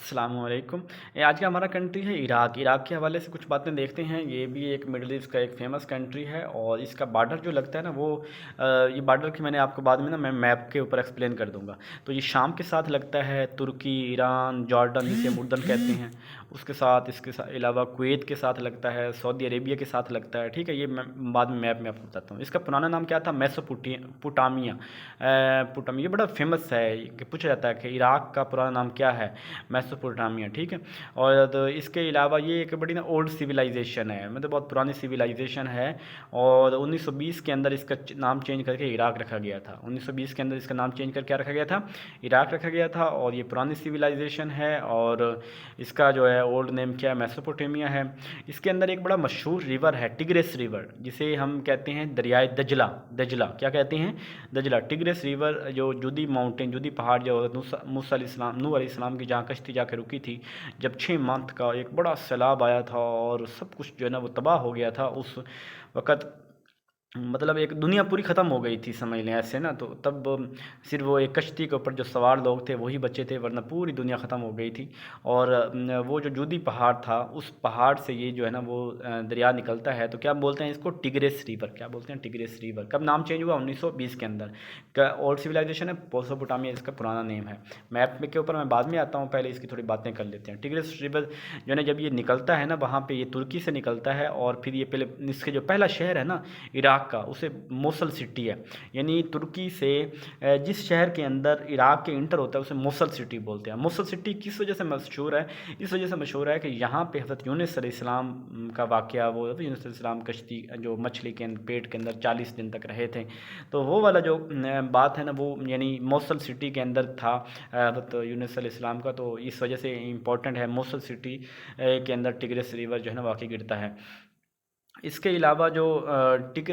अस्सलामुअलैकुम। ये आज का हमारा कंट्री है इराक। इराक के हवाले से कुछ बातें देखते हैं। ये भी एक मिडल ईस्ट का एक फ़ेमस कंट्री है और इसका बॉर्डर जो लगता है ना वो ये बॉर्डर की मैंने आपको बाद में ना मैं मैप के ऊपर एक्सप्लेन कर दूंगा। तो ये शाम के साथ लगता है, तुर्की, ईरान, जॉर्डन जिसे हम उर्दन कहते हैं, उसके साथ इसके अलावा कुवैत के साथ लगता है, सऊदी अरेबिया के साथ लगता है। ठीक है, ये मैं बाद में मैप में आपको बताता हूँ। इसका पुराना नाम क्या था? मेसोपोटामिया। पुटामिया ये बड़ा फेमस है कि पूछा जाता है कि इराक का पुराना नाम क्या है? मेसोपोटामिया। ठीक है। और तो इसके अलावा ये एक बड़ी ना ओल्ड सिविलाइजेशन है, मतलब बहुत पुरानी सिविलाइजेशन है। और 1920 के अंदर इसका नाम चेंज करके इराक रखा गया था। 1920 के अंदर इसका नाम चेंज करके क्या रखा गया था? इराक रखा गया था। और ये पुरानी सिविलाइजेशन है और इसका जो है ओल्ड नेम क्या है? मेसोपोटामिया है। इसके अंदर एक बड़ा मशहूर रिवर है, टिग्रिस रिवर, जिसे हम कहते हैं दरियाए दजला। दजला क्या कहते हैं? दजला। टिग्रिस रिवर जो जुदी माउंटेन, जुदी पहाड़ जो मूसा अलैहिस्सलाम, नूह अलैहिस्सलाम की जहाँ कश्ती जाकर रुकी थी, जब 6 मंथ का एक बड़ा सैलाब आया था और सब कुछ जो है ना वो तबाह हो गया था उस वक़्त। मतलब एक दुनिया पूरी ख़त्म हो गई थी, समझ लें ऐसे ना। तो तब सिर्फ वो एक कश्ती के ऊपर जो सवार लोग थे वही बचे थे, वरना पूरी दुनिया ख़त्म हो गई थी। और वो जो जूदी पहाड़ था, उस पहाड़ से ये जो है ना वो दरिया निकलता है। तो क्या बोलते हैं इसको? Tigris river. क्या बोलते हैं? Tigris river. कब नाम चेंज हुआ? 1920 के अंदर। का ओल्ड सिविलाइजेशन है, मेसोपोटामिया इसका पुराना नेम है। मैप में के ऊपर मैं बाद में आता हूँ, पहले इसकी थोड़ी बातें कर लेते हैं। टिग्रिस रिवर जो है ना, जब ये निकलता है ना वहाँ पे, ये तुर्की से निकलता है और फिर ये पहले इसके जो पहला शहर है ना इराक का, उसे मोसल सिटी है। यानी तुर्की से जिस शहर के अंदर इराक के इंटर होता है उसे मोसल सिटी बोलते हैं। मोसल सिटी किस वजह से मशहूर है? इस वजह से मशहूर है कि यहाँ पे हज़रत यूनुस अलैहिस्सलाम का वाक़या, वो यूनुस अलैहिस्सलाम कश्ती जो मछली के पेट के अंदर 40 दिन तक रहे थे, तो वो वाला जो बात है ना वो यानी मोसल सिटी के अंदर था हज़रत यूनुस अलैहिस्सलाम का। तो इस वजह से इम्पोर्टेंट है मोसल सिटी के अंदर टिग्रिस रिवर जो है ना वाक़ई गिरता है। इसके अलावा जो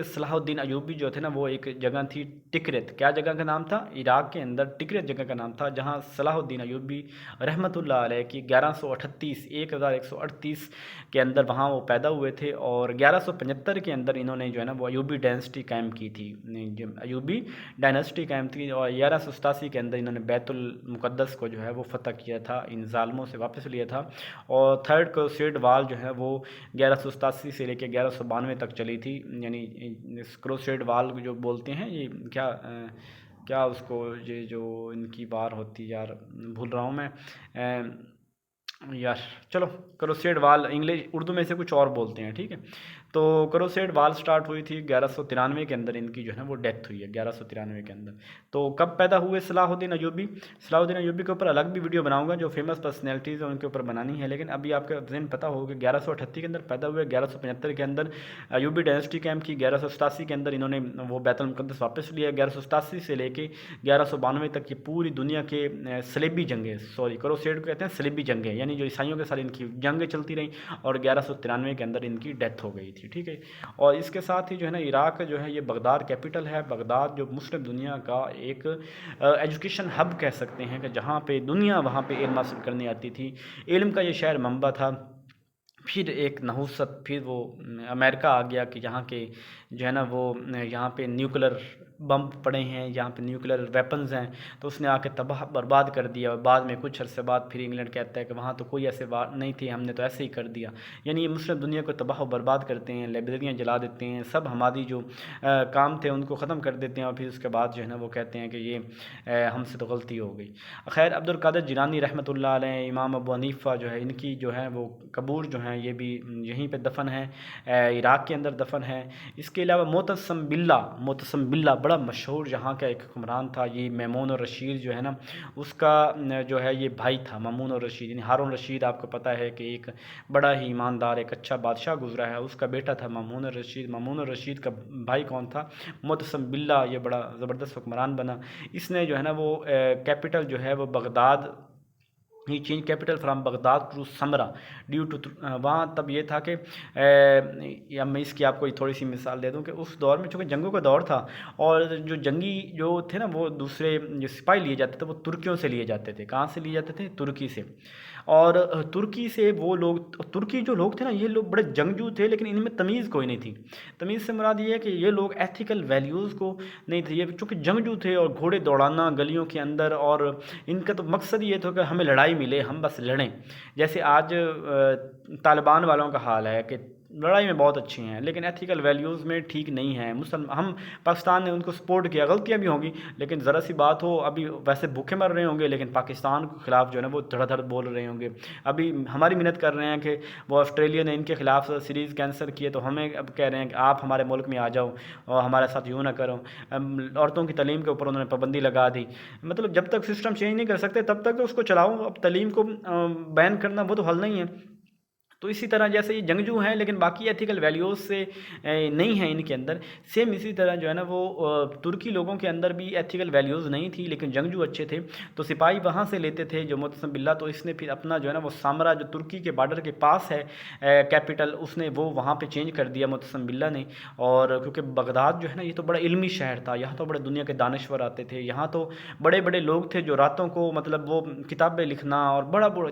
सलाहुद्दीन अयूबी जो थे ना, वो एक जगह थी टिकरित। क्या जगह का नाम था? इराक के अंदर टिकरित जगह का नाम था, जहाँ सलाहुद्दीन अयूबी रहमतुल्लाह अलैह की 1138 के अंदर वहाँ वो पैदा हुए थे। और 1175 के अंदर इन्होंने जो है ना वो अयूबी डायनेस्टी कायम की थी। अयूबी डायनेस्टी कायम थी और 1187 के अंदर इन्होंने बैतुल मुक़द्दस को जो है वो फ़तह किया था, इन ज़ालिमों से वापस लिया था। और थर्ड क्रूसेड वार जो है वो 1187 से लेकर 1192 तक चली थी। यानी क्रूसेड वार जो बोलते हैं, ये क्या क्या उसको, ये जो इनकी वार होती, यार भूल रहा हूँ मैं यार। चलो, क्रूसेड वाल इंग्लिश उर्दू में से कुछ और बोलते हैं, ठीक है। तो क्रूसेड वाल स्टार्ट हुई थी 1193 के अंदर, इनकी जो है वो डेथ हुई है 1193 के अंदर। तो कब पैदा हुए सलाहुद्दीन अयूबी? सलाहुद्दीन अयूबी के ऊपर अलग भी वीडियो बनाऊंगा, जो फेमस पर्सनैलिटीज़ हैं उनके ऊपर बनानी है। लेकिन अभी आपका दिन पता होगा 1138 के अंदर पैदा हुए, 1175 के अंदर अयूबी डायनेस्टी कैम की, 1187 के अंदर इन्होंने वो बैतुल मुक़द्दस वापस लिया। 1187 से लेके 1192 तक ये पूरी दुनिया के सलेबी जंगें, सॉरी क्रूसेड को कहते हैं सलेबी जंगें, यानी जो ईसाइयों के साथ इनकी जंगें चलती रहीं और 1193 के अंदर इनकी डेथ हो गई थी, ठीक है। और इसके साथ ही जो है ना इराक जो है ये बगदाद कैपिटल है। बगदाद जो मुस्लिम दुनिया का एक एजुकेशन हब कह सकते हैं, कि जहाँ पे दुनिया वहाँ पे इल्म हासिल करने आती थी। इल्म का ये शहर मंबा था। फिर एक नहुसत, फिर वो अमेरिका आ गया कि जहाँ के जो है ना वो यहाँ पे न्यूक्लियर बम पड़े हैं, यहाँ पे न्यूक्लियर वेपन्स हैं, तो उसने आके तबाह बर्बाद कर दिया। और बाद में कुछ अरसे बाद फिर इंग्लैंड कहता है कि वहाँ तो कोई ऐसे बात नहीं थी, हमने तो ऐसे ही कर दिया। यानी ये मुस्लिम दुनिया को तबाह बर्बाद करते हैं, लाइब्रेरियाँ जला देते हैं, सब हमारी जो काम थे उनको ख़त्म कर देते हैं। और फिर उसके बाद जो है ना वो कहते हैं कि ये हमसे तो गलती हो गई। खैर, अब्दुल कादिर जिलानी रहमतुल्लाह अलैह, इमाम अबू हनीफ़ा जो है, इनकी जो है वो कबूर जो हैं ये भी यहीं पे दफन है, इराक के अंदर दफन है। इसके अलावा मोतसम बिल्ला बड़ा मशहूर यहाँ का एक हुक्मरान था। ये मामून और रशीद जो है ना उसका जो है ये भाई था, मामून और रशीद। यानी हारून रशीद आपको पता है कि एक बड़ा ही ईमानदार, एक अच्छा बादशाह गुजरा है, उसका बेटा था मामून और रशीद। मामून और रशीद का भाई कौन था? मोतसम बिल्ला। ये बड़ा ज़बरदस्त हुक्मरान बना। इसने जो है ना वो कैपिटल जो है वो बगदाद ही change capital from Baghdad to Samarra due to वहाँ तब ये था कि या मैं इसकी आपको थोड़ी सी मिसाल दे दूँ कि उस दौर में चूँकि जंगों का दौर था और जो जंगी जो थे ना वो दूसरे जो सिपाही लिए जाते थे वो तुर्कियों से लिए जाते थे। कहाँ से लिए जाते थे? तुर्की से। और तुर्की से वो लोग, तुर्की जो लोग थे ना ये लोग बड़े जंगजू थे, लेकिन इनमें तमीज़ कोई नहीं थी। तमीज़ से मुराद ये है कि ये लोग एथिकल वैल्यूज़ को नहीं थे। ये चूँकि जंगजू थे और घोड़े दौड़ाना गलियों के अंदर, और इनका तो मकसद ये था कि हमें लड़ाई लड़ाई मिले, हम बस लड़ें। जैसे आज तालिबान वालों का हाल है कि लड़ाई में बहुत अच्छी हैं लेकिन एथिकल वैल्यूज़ में ठीक नहीं हैं। हम पाकिस्तान ने उनको सपोर्ट किया, गलतियां भी होंगी, लेकिन ज़रा सी बात हो, अभी वैसे भूखे मर रहे होंगे लेकिन पाकिस्तान के ख़िलाफ़ जो है ना वो धड़ाधड़ बोल रहे होंगे। अभी हमारी मिन्नत कर रहे हैं कि वो ऑस्ट्रेलिया ने इनके ख़िलाफ़ सीरीज़ कैंसिल किए, तो हमें अब कह रहे हैं कि आप हमारे मुल्क में आ जाओ और हमारे साथ यूँ ना करो। औरतों की तलीम के ऊपर उन्होंने पाबंदी लगा दी। मतलब जब तक सिस्टम चेंज नहीं कर सकते तब तक तो उसको चलाओ। अब तलीम को बैन करना वो तो हल नहीं है। तो इसी तरह जैसे ये जंगजू हैं लेकिन बाकी एथिकल वैल्यूज़ से नहीं है इनके अंदर, सेम इसी तरह जो है ना वो तुर्की लोगों के अंदर भी एथिकल वैल्यूज़ नहीं थी लेकिन जंगजू अच्छे थे, तो सिपाही वहाँ से लेते थे जो मुतसम बिल्ला। तो इसने फिर अपना जो है ना वो सामरा जो तुर्की के बॉर्डर के पास है कैपिटल, उसने वो वहाँ पे चेंज कर दिया मुतसम बिल्ला ने। और क्योंकि बगदाद जो है ना ये तो बड़ा इल्मी शहर था, यहाँ तो बड़े दुनिया के दानश्वर आते थे, यहाँ तो बड़े बड़े लोग थे जो रातों को मतलब वो किताबें लिखना और बड़ा बड़ा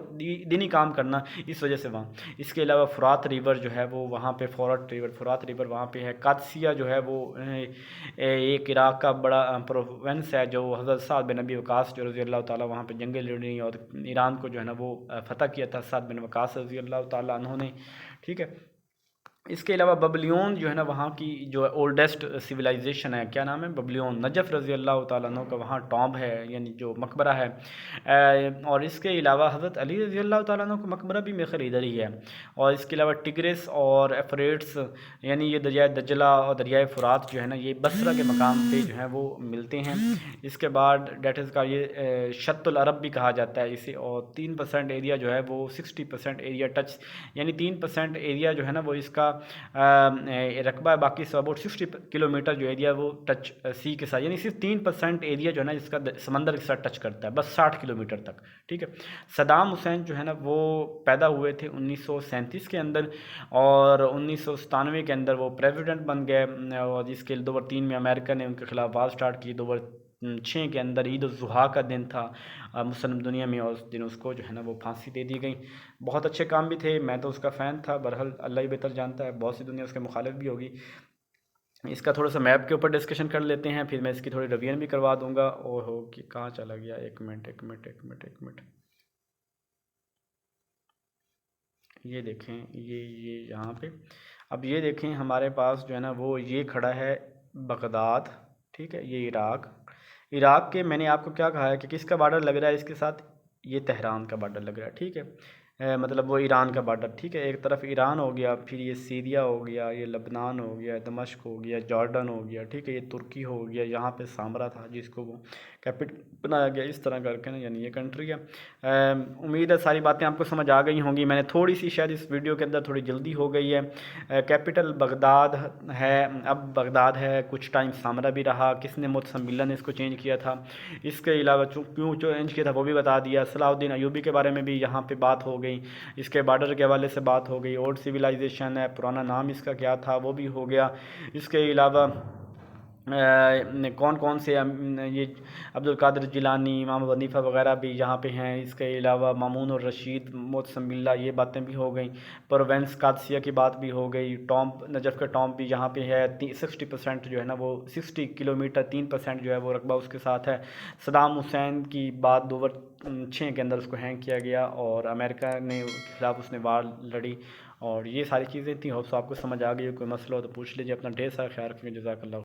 दीनी काम करना, इस वजह से वहाँ। इसके अलावा फ़ुरात रिवर जो है वो वहाँ पे फ़ुरात रिवर वहाँ पे है। कादसिया जो है वो एक इराक़ का बड़ा प्रोविंस है जो हज़रत साद बिन नबी वक़ास जो रज़ी अल्लाह ताला वहाँ पे जंगें लड़ी और ईरान को जो है ना वो फ़तह किया था साद बिन वक़ास रज़ी अल्लाह ताला अन्हु ने, ठीक है। इसके अलावा बबलियोन जो है ना वहाँ की जो ओल्डेस्ट सिविलाइजेशन है, क्या नाम है, बबलियोन, नजफ़ रज़ी अल्लाह ताला अन्हु का वहाँ टॉम्ब है, यानी जो मकबरा है। और इसके अलावा हज़रत अली रज़ी अल्लाह ताला अन्हु का मकबरा भी मेरे ख़्याल इधर ही है। और इसके अलावा टिग्रिस और एफ्रेट्स यानी ये दरियाए दजला और दरियाए फ़ुरात जो है ना ये बसरा के मकाम पे जो है वो मिलते हैं। इसके बाद डेट इज़ का ये शत्तुल अरब भी कहा जाता है इसे। और 3% एरिया जो है वो 60% एरिया टच, यानी 3% एरिया जो है ना वो इसका रकबा है, बाकी सब अबाउट 60 किलोमीटर जो एरिया वो टच सी के साथ, यानी सिर्फ 3% एरिया जो है ना इसका समंदर के साथ टच करता है, बस 60 किलोमीटर तक, ठीक है। सदाम हुसैन जो है ना वो पैदा हुए थे 1937 के अंदर और 1997 के अंदर वो प्रेसिडेंट बन गए। और जिसके 2003 में अमेरिका ने उनके खिलाफ वार स्टार्ट की। 2006 के अंदर ईद उल ज़ुहा का दिन था मुस्लिम दुनिया में, और उस दिन उसको जो है ना वो फांसी दे दी गई। बहुत अच्छे काम भी थे, मैं तो उसका फ़ैन था, बहरहाल अल्लाह ही बेहतर जानता है, बहुत सी दुनिया उसके मुखालिफ भी होगी। इसका थोड़ा सा मैप के ऊपर डिस्कशन कर लेते हैं, फिर मैं इसकी थोड़ी रिवीजन भी करवा दूंगा। और हो कि कहाँ चला गया, एक मिनट, ये देखें, ये यहाँ पे, अब ये देखें हमारे पास जो है ना वो ये खड़ा है बगदाद, ठीक है, ये इराक़ के, मैंने आपको क्या कहा है कि किसका बॉर्डर लग रहा है इसके साथ, ये तेहरान का बॉर्डर लग रहा है, ठीक है। मतलब वो ईरान का बॉर्डर, ठीक है। एक तरफ ईरान हो गया, फिर ये सीरिया हो गया, ये लबनान हो गया, दमश्क हो गया, जॉर्डन हो गया, ठीक है, ये तुर्की हो गया, यहाँ पे सामरा था जिसको वो कैपिटल बनाया गया, इस तरह करके ना, यानी ये कंट्री है। उम्मीद है सारी बातें आपको समझ आ गई होंगी। मैंने थोड़ी सी शायद इस वीडियो के अंदर थोड़ी जल्दी हो गई है। कैपिटल बगदाद है, अब बगदाद है, कुछ टाइम सामरा भी रहा, किसने मुतसम बिल्ला ने इसको चेंज किया था, इसके अलावा क्यों चेंज किया था वो भी बता दिया। सलाहुद्दीन अयूबी के बारे में भी यहाँ पे बात हो गई, इसके बॉर्डर के हवाले से बात हो गई, ओल्ड सिविलाइजेशन है, पुराना नाम इसका क्या था वो भी हो गया। इसके अलावा कौन कौन से ये अब्दुल कादिर जिलानी, इमाम अबू हनीफा वगैरह भी यहाँ पे हैं। इसके अलावा मामून और रशीद, मुतसम बिल्ला, ये बातें भी हो गई। प्रोवेंस कादसिया की बात भी हो गई। टॉम्ब, नजफ़ का टॉम्ब भी यहाँ पे है। 60% जो है ना वो 60 किलोमीटर, 3% जो है वो रकबा उसके साथ है। सदाम हुसैन की बात 2006 के अंदर उसको हैंग किया गया और अमेरिका ने खिलाफ उसने वार लड़ी। और ये सारी चीज़ें थी। होप सो आपको समझ आ गई। कोई मसला हो तो पूछ लीजिए। अपना ढेर सारा ख्याल रखेंगे। जज़ाकल्लाह।